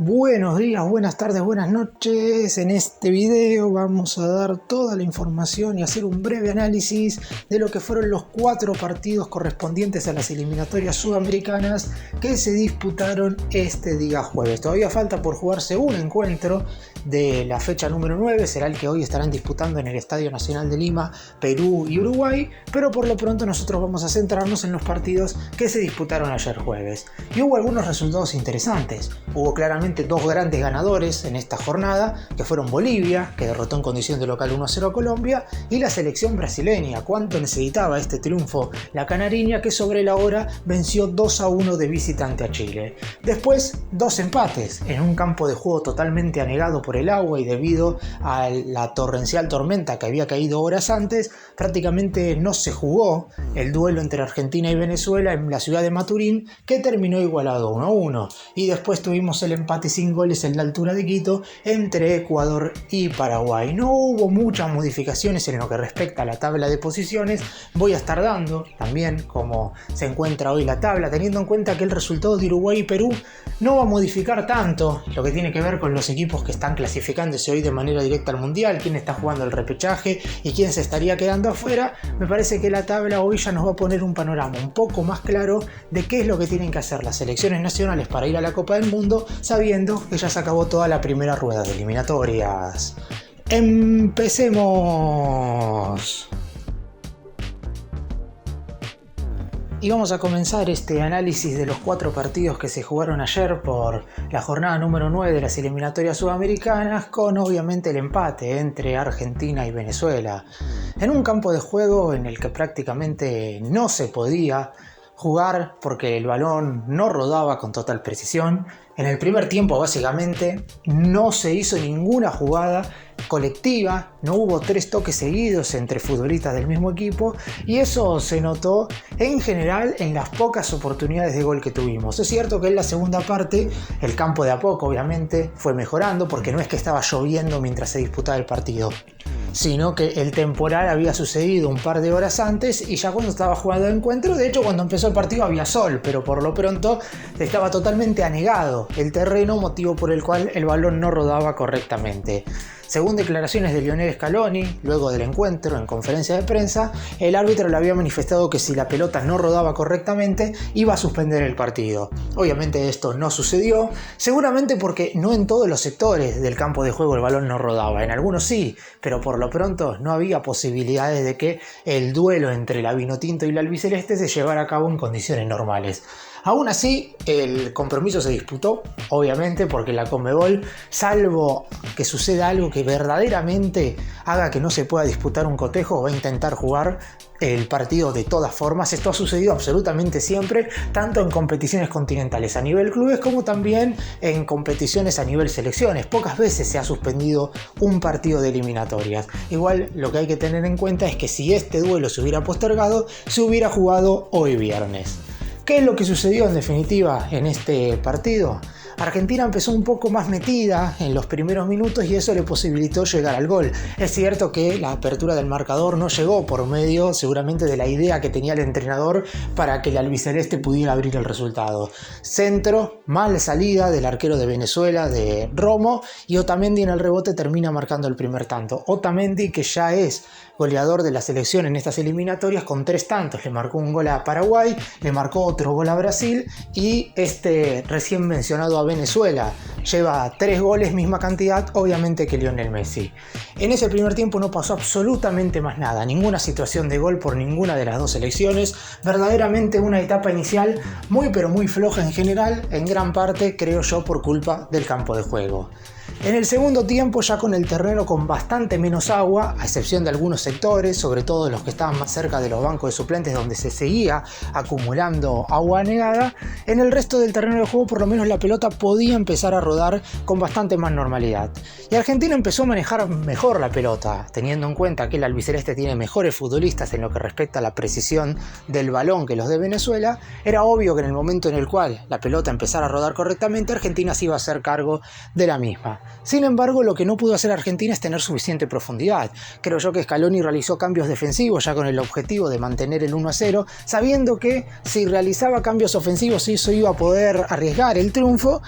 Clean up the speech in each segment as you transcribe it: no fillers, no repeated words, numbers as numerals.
Buenos días, buenas tardes, buenas noches. En este video vamos a dar toda la información y hacer un breve análisis de lo que fueron los 4 partidos correspondientes a las eliminatorias sudamericanas que se disputaron este día jueves. Todavía falta por jugarse un encuentro de la fecha número 9, será el que hoy estarán disputando en el Estadio Nacional de Lima, Perú y Uruguay, pero por lo pronto nosotros vamos a centrarnos en los partidos que se disputaron ayer jueves. Y hubo algunos resultados interesantes. Hubo claramente dos grandes ganadores en esta jornada, que fueron Bolivia, que derrotó en condición de local 1-0 a Colombia, y la selección brasileña. ¿Cuánto necesitaba este triunfo la canariña, que sobre la hora venció 2-1 de visitante a Chile? Después, dos empates en un campo de juego totalmente anegado por el agua y debido a la torrencial tormenta que había caído horas antes, prácticamente no se jugó el duelo entre Argentina y Venezuela en la ciudad de Maturín, que terminó igualado 1-1. Y después tuvimos el empate sin goles en la altura de Quito entre Ecuador y Paraguay. No hubo muchas modificaciones en lo que respecta a la tabla de posiciones. Voy a estar dando también cómo se encuentra hoy la tabla, teniendo en cuenta que el resultado de Uruguay y Perú no va a modificar tanto lo que tiene que ver con los equipos que están clasificándose hoy de manera directa al Mundial, quién está jugando el repechaje y quién se estaría quedando afuera. Me parece que la tabla hoy ya nos va a poner un panorama un poco más claro de qué es lo que tienen que hacer las selecciones nacionales para ir a la Copa del Mundo, sabiendo que ya se acabó toda la primera rueda de eliminatorias. ¡Empecemos! Y vamos a comenzar este análisis de los 4 partidos que se jugaron ayer por la jornada número 9 de las eliminatorias sudamericanas, con obviamente el empate entre Argentina y Venezuela. En un campo de juego en el que prácticamente no se podía jugar porque el balón no rodaba con total precisión. En el primer tiempo básicamente no se hizo ninguna jugada colectiva, no hubo 3 toques seguidos entre futbolistas del mismo equipo, y eso se notó en general en las pocas oportunidades de gol que tuvimos. Es cierto que en la segunda parte el campo de a poco obviamente fue mejorando, porque no es que estaba lloviendo mientras se disputaba el partido, sino que el temporal había sucedido un par de horas antes, y ya cuando estaba jugando el encuentro, de hecho cuando empezó el partido había sol, pero por lo pronto estaba totalmente anegado el terreno, motivo por el cual el balón no rodaba correctamente. Según declaraciones de Lionel Scaloni, luego del encuentro en conferencia de prensa, el árbitro le había manifestado que si la pelota no rodaba correctamente, iba a suspender el partido. Obviamente esto no sucedió, seguramente porque no en todos los sectores del campo de juego el balón no rodaba, en algunos sí, pero por lo pronto no había posibilidades de que el duelo entre la Vinotinto y la albiceleste se llevara a cabo en condiciones normales. Aún así, el compromiso se disputó, obviamente, porque la Conmebol, salvo que suceda algo que verdaderamente haga que no se pueda disputar un cotejo, va a intentar jugar el partido de todas formas. Esto ha sucedido absolutamente siempre, tanto en competiciones continentales a nivel clubes como también en competiciones a nivel selecciones. Pocas veces se ha suspendido un partido de eliminatorias. Igual lo que hay que tener en cuenta es que si este duelo se hubiera postergado, se hubiera jugado hoy viernes. ¿Qué es lo que sucedió en definitiva en este partido? Argentina empezó un poco más metida en los primeros minutos y eso le posibilitó llegar al gol. Es cierto que la apertura del marcador no llegó por medio seguramente de la idea que tenía el entrenador para que el albiceleste pudiera abrir el resultado. Centro, mal salida del arquero de Venezuela, de Romo, y Otamendi en el rebote termina marcando el primer tanto. Otamendi, que ya es goleador de la selección en estas eliminatorias con 3 tantos, le marcó un gol a Paraguay, le marcó otro gol a Brasil, y este recién mencionado a Venezuela lleva 3 goles, misma cantidad obviamente que Lionel Messi. En ese primer tiempo no pasó absolutamente más nada, ninguna situación de gol por ninguna de las dos selecciones, verdaderamente una etapa inicial muy pero muy floja en general, en gran parte creo yo por culpa del campo de juego. En el segundo tiempo, ya con el terreno con bastante menos agua, a excepción de algunos sectores, sobre todo los que estaban más cerca de los bancos de suplentes donde se seguía acumulando agua anegada, en el resto del terreno de juego por lo menos la pelota podía empezar a rodar con bastante más normalidad. Y Argentina empezó a manejar mejor la pelota, teniendo en cuenta que el albiceleste tiene mejores futbolistas en lo que respecta a la precisión del balón que los de Venezuela. Era obvio que en el momento en el cual la pelota empezara a rodar correctamente, Argentina se iba a hacer cargo de la misma. Sin embargo, lo que no pudo hacer Argentina es tener suficiente profundidad. Creo yo que Scaloni realizó cambios defensivos ya con el objetivo de mantener el 1-0, sabiendo que si realizaba cambios ofensivos eso iba a poder arriesgar el triunfo.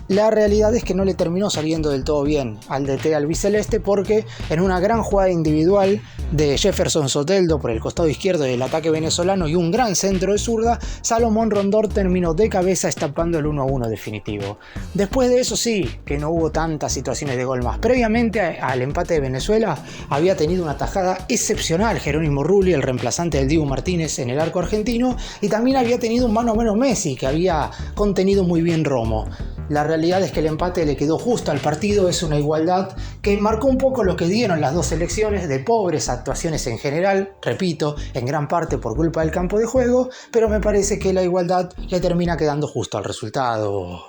La realidad es que no le terminó saliendo del todo bien al DT albiceleste, porque en una gran jugada individual de Jefferson Soteldo por el costado izquierdo del ataque venezolano y un gran centro de zurda, Salomón Rondón terminó de cabeza estampando el 1-1 definitivo. Después de eso sí, que no hubo tantas situaciones de gol más. Previamente al empate de Venezuela había tenido una tajada excepcional Jerónimo Rulli, el reemplazante del Dibu Martínez en el arco argentino, y también había tenido un mano a mano Messi que había contenido muy bien Romo. La realidad es que el empate le quedó justo al partido, es una igualdad que marcó un poco lo que dieron las dos selecciones, de pobres actuaciones en general, repito, en gran parte por culpa del campo de juego, pero me parece que la igualdad le termina quedando justo al resultado.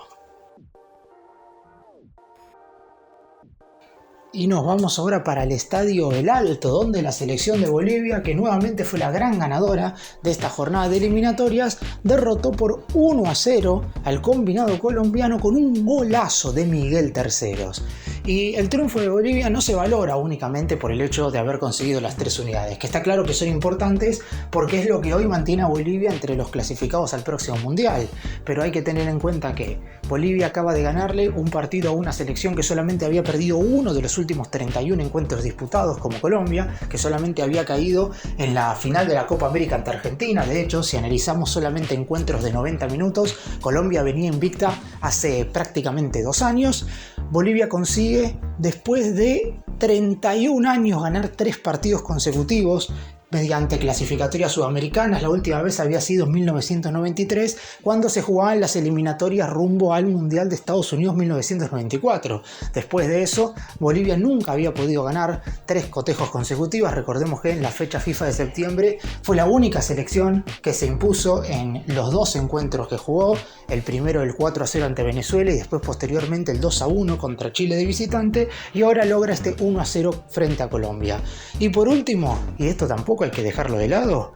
Y nos vamos ahora para el Estadio El Alto, donde la selección de Bolivia, que nuevamente fue la gran ganadora de esta jornada de eliminatorias, derrotó por 1-0 al combinado colombiano con un golazo de Miguel Terceros. Y el triunfo de Bolivia no se valora únicamente por el hecho de haber conseguido las 3 unidades, que está claro que son importantes porque es lo que hoy mantiene a Bolivia entre los clasificados al próximo Mundial. Pero hay que tener en cuenta que Bolivia acaba de ganarle un partido a una selección que solamente había perdido uno de los últimos 31 encuentros disputados, como Colombia, que solamente había caído en la final de la Copa América ante Argentina. De hecho, si analizamos solamente encuentros de 90 minutos, Colombia venía invicta hace prácticamente 2 años. Bolivia consigue, después de 31 años, ganar 3 partidos consecutivos mediante clasificatorias sudamericanas. La última vez había sido en 1993, cuando se jugaban las eliminatorias rumbo al Mundial de Estados Unidos 1994. Después de eso, Bolivia nunca había podido ganar 3 cotejos consecutivas. Recordemos que en la fecha FIFA de septiembre fue la única selección que se impuso en los 2 encuentros que jugó, el primero el 4-0 ante Venezuela y después posteriormente el 2-1 contra Chile de visitante, y ahora logra este 1-0 frente a Colombia. Y por último, y esto tampoco hay que dejarlo de lado,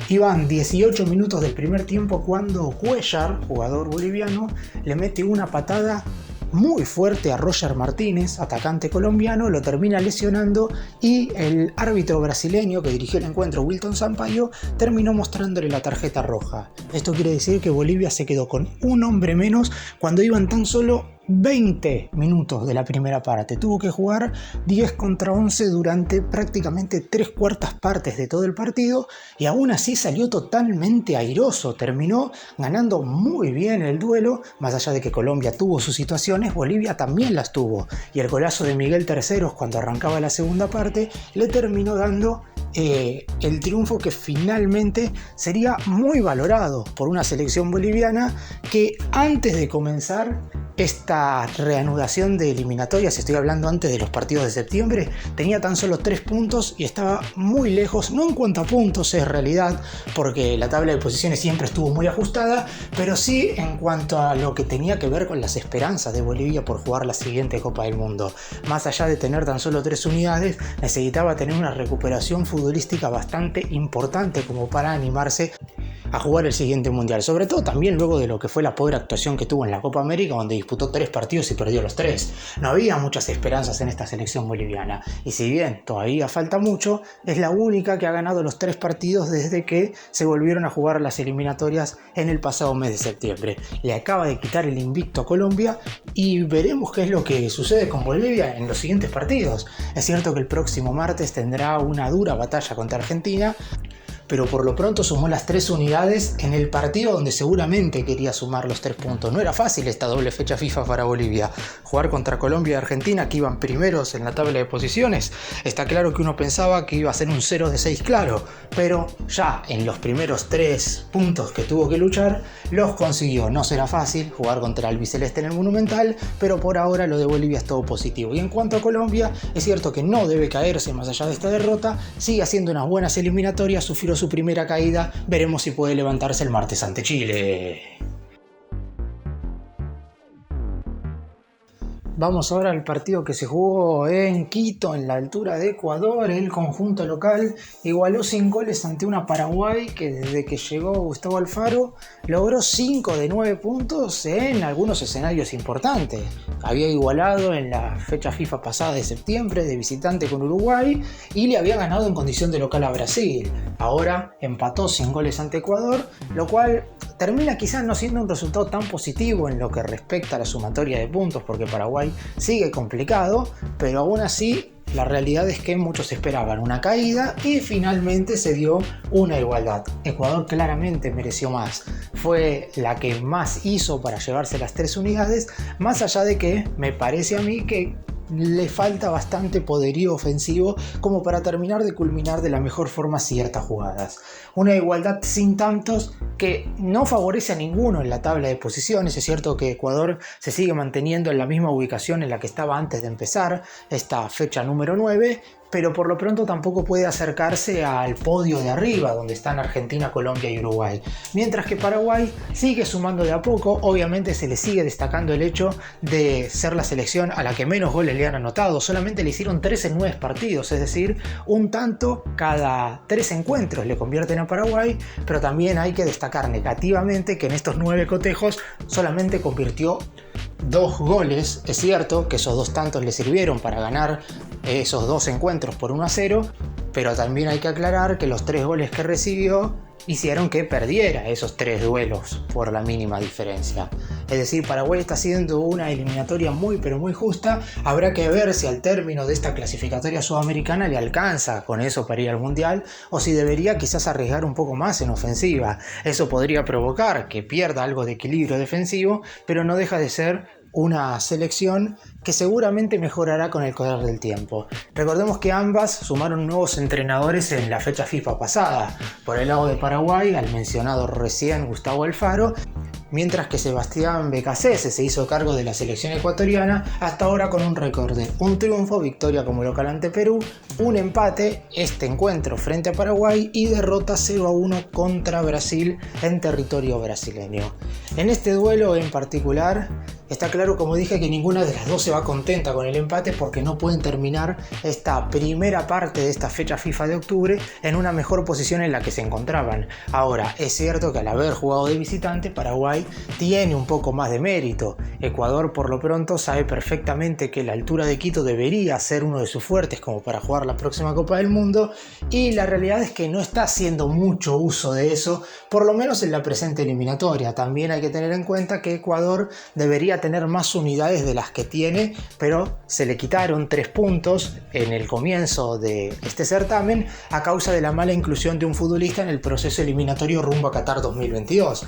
iban 18 minutos del primer tiempo cuando Cuellar, jugador boliviano, le mete una patada muy fuerte a Roger Martínez, atacante colombiano, lo termina lesionando, y el árbitro brasileño que dirigió el encuentro, Wilton Sampaio, terminó mostrándole la tarjeta roja. Esto quiere decir que Bolivia se quedó con un hombre menos cuando iban tan solo 20 minutos de la primera parte. Tuvo que jugar 10 contra 11 durante prácticamente 3/4 partes de todo el partido, y aún así salió totalmente airoso. Terminó ganando muy bien el duelo. Más allá de que Colombia tuvo sus situaciones, Bolivia también las tuvo, y el golazo de Miguel Terceros cuando arrancaba la segunda parte le terminó dando el triunfo que finalmente sería muy valorado por una selección boliviana que antes de comenzar esta reanudación de eliminatorias, estoy hablando antes de los partidos de septiembre, tenía tan solo 3 puntos y estaba muy lejos, no en cuanto a puntos es realidad, porque la tabla de posiciones siempre estuvo muy ajustada, pero sí en cuanto a lo que tenía que ver con las esperanzas de Bolivia por jugar la siguiente Copa del Mundo. Más allá de tener tan solo 3 unidades, necesitaba tener una recuperación futbolística bastante importante como para animarse a jugar el siguiente mundial, sobre todo también luego de lo que fue la pobre actuación que tuvo en la Copa América, donde disputó 3 partidos y perdió los 3. No había muchas esperanzas en esta selección boliviana, y si bien todavía falta mucho, es la única que ha ganado los 3 partidos desde que se volvieron a jugar las eliminatorias en el pasado mes de septiembre. Le acaba de quitar el invicto a Colombia, y veremos qué es lo que sucede con Bolivia en los siguientes partidos. Es cierto que el próximo martes tendrá una dura batalla contra Argentina, pero por lo pronto sumó las 3 unidades en el partido donde seguramente quería sumar los 3 puntos. No era fácil esta doble fecha FIFA para Bolivia. Jugar contra Colombia y Argentina, que iban primeros en la tabla de posiciones. Está claro que uno pensaba que iba a ser un 0 de 6 claro, pero ya en los primeros 3 puntos que tuvo que luchar, los consiguió. No será fácil jugar contra el albiceleste en el Monumental, pero por ahora lo de Bolivia es todo positivo. Y en cuanto a Colombia, es cierto que no debe caerse más allá de esta derrota, sigue haciendo unas buenas eliminatorias, sufrió su primera caída, veremos si puede levantarse el martes ante Chile. Vamos ahora al partido que se jugó en Quito, en la altura de Ecuador. El conjunto local igualó sin goles ante una Paraguay que desde que llegó Gustavo Alfaro logró 5 de 9 puntos en algunos escenarios importantes. Había igualado en la fecha FIFA pasada de septiembre de visitante con Uruguay y le había ganado en condición de local a Brasil. Ahora empató sin goles ante Ecuador, lo cual termina quizás no siendo un resultado tan positivo en lo que respecta a la sumatoria de puntos, porque Paraguay sigue complicado, pero aún así la realidad es que muchos esperaban una caída y finalmente se dio una igualdad. Ecuador claramente mereció más, fue la que más hizo para llevarse las 3 unidades, más allá de que me parece a mí que le falta bastante poderío ofensivo como para terminar de culminar de la mejor forma ciertas jugadas. Una igualdad sin tantos que no favorece a ninguno en la tabla de posiciones. Es cierto que Ecuador se sigue manteniendo en la misma ubicación en la que estaba antes de empezar esta fecha número 9, pero por lo pronto tampoco puede acercarse al podio de arriba, donde están Argentina, Colombia y Uruguay. Mientras que Paraguay sigue sumando de a poco. Obviamente se le sigue destacando el hecho de ser la selección a la que menos goles le han anotado. Solamente le hicieron 3 en 9 partidos, es decir, un tanto cada 3 encuentros le convierten a Paraguay, pero también hay que destacar negativamente que en estos 9 cotejos solamente convirtió 2 goles. Es cierto que esos 2 tantos le sirvieron para ganar esos 2 encuentros por 1-0, pero también hay que aclarar que los 3 goles que recibió hicieron que perdiera esos 3 duelos por la mínima diferencia. Es decir, Paraguay está haciendo una eliminatoria muy pero muy justa. Habrá que ver si al término de esta clasificatoria sudamericana le alcanza con eso para ir al Mundial, o si debería quizás arriesgar un poco más en ofensiva. Eso podría provocar que pierda algo de equilibrio defensivo, pero no deja de ser una selección que seguramente mejorará con el correr del tiempo. Recordemos que ambas sumaron nuevos entrenadores en la fecha FIFA pasada. Por el lado de Paraguay, al mencionado recién Gustavo Alfaro, mientras que Sebastián Becasese se hizo cargo de la selección ecuatoriana, hasta ahora con un récord de un triunfo, victoria como local ante Perú, un empate, este encuentro frente a Paraguay, y derrota 0-1 contra Brasil en territorio brasileño. En este duelo en particular, está claro, como dije, que ninguna de las dos se va contenta con el empate, porque no pueden terminar esta primera parte de esta fecha FIFA de octubre en una mejor posición en la que se encontraban. Ahora, es cierto que al haber jugado de visitante, Paraguay tiene un poco más de mérito. Ecuador, por lo pronto, sabe perfectamente que la altura de Quito debería ser uno de sus fuertes como para jugar la próxima Copa del Mundo, y la realidad es que no está haciendo mucho uso de eso, por lo menos en la presente eliminatoria. También hay que tener en cuenta que Ecuador debería tener más unidades de las que tiene, pero se le quitaron 3 puntos en el comienzo de este certamen a causa de la mala inclusión de un futbolista en el proceso eliminatorio rumbo a Qatar 2022.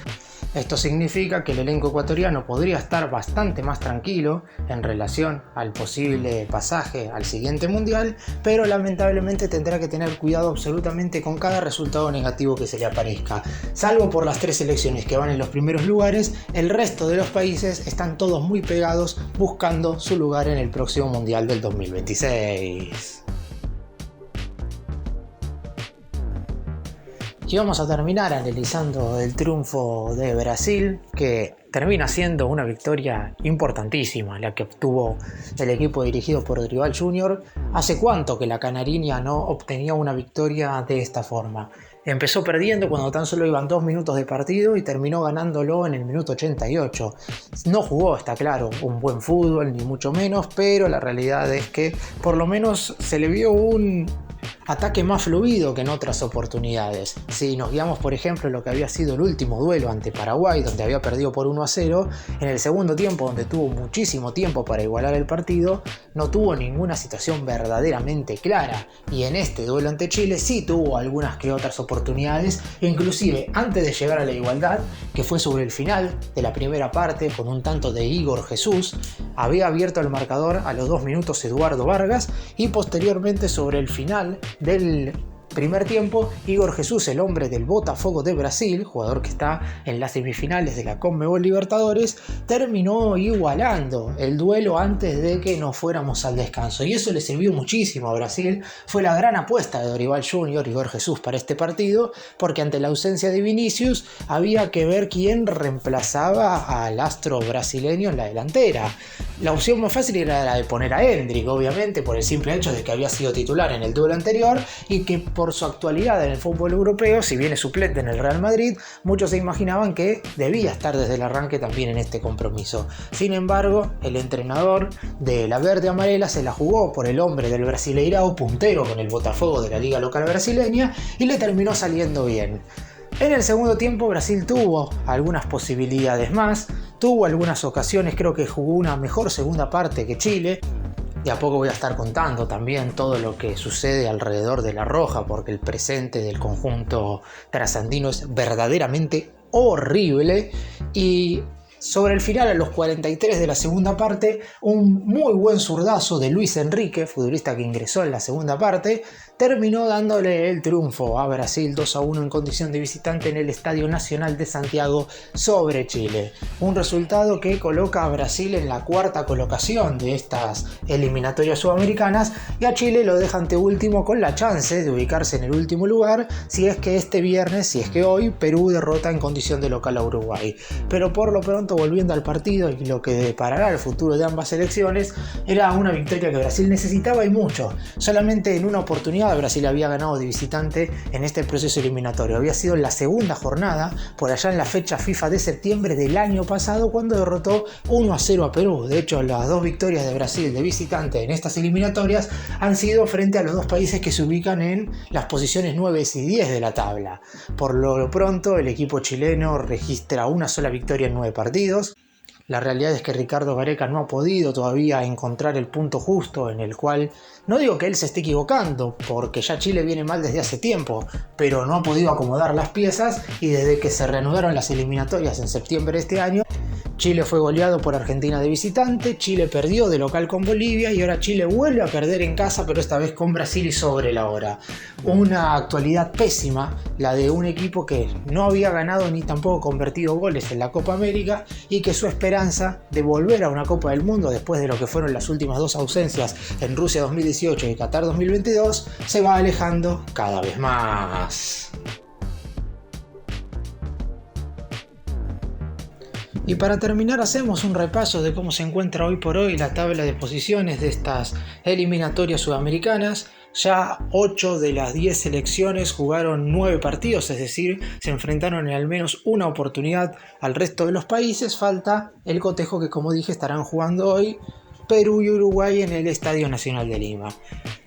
Esto significa que el elenco ecuatoriano podría estar bastante más tranquilo en relación al posible pasaje al siguiente mundial, pero lamentablemente tendrá que tener cuidado absolutamente con cada resultado negativo que se le aparezca. Salvo por las 3 selecciones que van en los primeros lugares, el resto de los países están todos muy pegados buscando su lugar en el próximo mundial del 2026. Y vamos a terminar analizando el triunfo de Brasil, que termina siendo una victoria importantísima, la que obtuvo el equipo dirigido por Dorival Jr. ¿Hace cuánto que la Canariña no obtenía una victoria de esta forma? Empezó perdiendo cuando tan solo iban 2 minutos de partido y terminó ganándolo en el minuto 88. No jugó, está claro, un buen fútbol, ni mucho menos, pero la realidad es que por lo menos se le vio un ataque más fluido que en otras oportunidades. Si nos guiamos, por ejemplo, en lo que había sido el último duelo ante Paraguay, donde había perdido por 1-0, en el segundo tiempo, donde tuvo muchísimo tiempo para igualar el partido, no tuvo ninguna situación verdaderamente clara. Y en este duelo ante Chile sí tuvo algunas que otras oportunidades, inclusive antes de llegar a la igualdad, que fue sobre el final de la primera parte con un tanto de Igor Jesús. Había abierto el marcador a los 2 minutos Eduardo Vargas, y posteriormente sobre el final del primer tiempo, Igor Jesús, el hombre del Botafogo de Brasil, jugador que está en las semifinales de la Conmebol Libertadores, terminó igualando el duelo antes de que nos fuéramos al descanso. Y eso le sirvió muchísimo a Brasil. Fue la gran apuesta de Dorival Jr., Igor Jesús, para este partido, porque ante la ausencia de Vinicius había que ver quién reemplazaba al astro brasileño en la delantera. La opción más fácil era la de poner a Endrick, obviamente, por el simple hecho de que había sido titular en el duelo anterior y que por su actualidad en el fútbol europeo, si bien es suplente en el Real Madrid, muchos se imaginaban que debía estar desde el arranque también en este compromiso. Sin embargo, el entrenador de la verde amarela se la jugó por el hombre del Brasileirao, puntero con el Botafogo de la liga local brasileña, y le terminó saliendo bien. En el segundo tiempo Brasil tuvo algunas posibilidades más, tuvo algunas ocasiones, creo que jugó una mejor segunda parte que Chile. De a poco voy a estar contando también todo lo que sucede alrededor de La Roja, porque el presente del conjunto trasandino es verdaderamente horrible. Y sobre el final, a los 43 de la segunda parte, un muy buen zurdazo de Luis Enrique, futbolista que ingresó en la segunda parte, terminó dándole el triunfo a Brasil 2-1 en condición de visitante en el Estadio Nacional de Santiago sobre Chile. Un resultado que coloca a Brasil en la cuarta colocación de estas eliminatorias sudamericanas y a Chile lo deja anteúltimo, con la chance de ubicarse en el último lugar si es que hoy Perú derrota en condición de local a Uruguay. Pero por lo pronto, volviendo al partido y lo que deparará el futuro de ambas selecciones, era una victoria que Brasil necesitaba y mucho. Solamente en una oportunidad Brasil había ganado de visitante en este proceso eliminatorio. Había sido en la segunda jornada, por allá en la fecha FIFA de septiembre del año pasado, cuando derrotó 1-0 a Perú. De hecho, las dos victorias de Brasil de visitante en estas eliminatorias han sido frente a los dos países que se ubican en las posiciones 9 y 10 de la tabla. Por lo pronto, el equipo chileno registra una sola victoria en 9 partidos. La realidad es que Ricardo Gareca no ha podido todavía encontrar el punto justo en el cual, no digo que él se esté equivocando, porque ya Chile viene mal desde hace tiempo, pero no ha podido acomodar las piezas, y desde que se reanudaron las eliminatorias en septiembre de este año, Chile fue goleado por Argentina de visitante, Chile perdió de local con Bolivia y ahora Chile vuelve a perder en casa, pero esta vez con Brasil y sobre la hora. Una actualidad pésima, la de un equipo que no había ganado ni tampoco convertido goles en la Copa América y que su esperanza de volver a una Copa del Mundo después de lo que fueron las últimas dos ausencias en Rusia 2018 y Qatar 2022 se va alejando cada vez más. Y para terminar, hacemos un repaso de cómo se encuentra hoy por hoy la tabla de posiciones de estas eliminatorias sudamericanas. Ya 8 de las 10 selecciones jugaron 9 partidos, es decir, se enfrentaron en al menos una oportunidad al resto de los países. Falta el cotejo que, como dije, estarán jugando hoy Perú y Uruguay en el Estadio Nacional de Lima.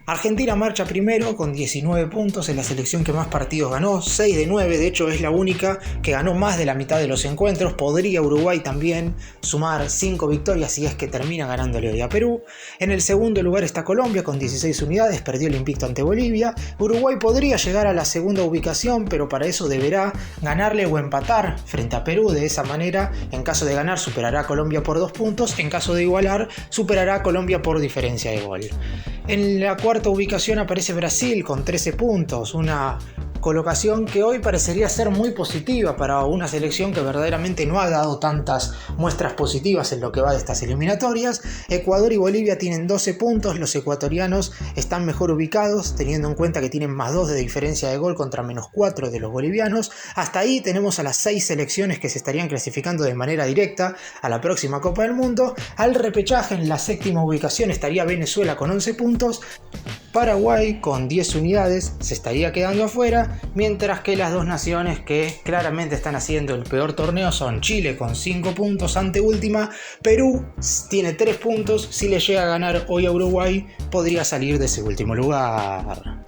Argentina marcha primero con 19 puntos, es la selección que más partidos ganó, 6 de 9, de hecho es la única que ganó más de la mitad de los encuentros. Podría Uruguay también sumar 5 victorias si es que termina ganándole hoy a Perú. En el segundo lugar está Colombia con 16 unidades, perdió el invicto ante Bolivia. Uruguay podría llegar a la segunda ubicación, pero para eso deberá ganarle o empatar frente a Perú. De esa manera, en caso de ganar, superará a Colombia por 2 puntos, en caso de igualar, superará a Colombia por diferencia de gol. En la cuarta ubicación aparece Brasil con 13 puntos, una colocación que hoy parecería ser muy positiva para una selección que verdaderamente no ha dado tantas muestras positivas en lo que va de estas eliminatorias. Ecuador y Bolivia tienen 12 puntos, los ecuatorianos están mejor ubicados, teniendo en cuenta que tienen más 2 de diferencia de gol contra menos 4 de los bolivianos. Hasta ahí tenemos a las 6 selecciones que se estarían clasificando de manera directa a la próxima Copa del Mundo. Al repechaje, en la séptima ubicación estaría Venezuela con 11 puntos. Paraguay con 10 unidades se estaría quedando afuera, mientras que las dos naciones que claramente están haciendo el peor torneo son Chile con 5 puntos ante última. Perú tiene 3 puntos, si le llega a ganar hoy a Uruguay podría salir de ese último lugar.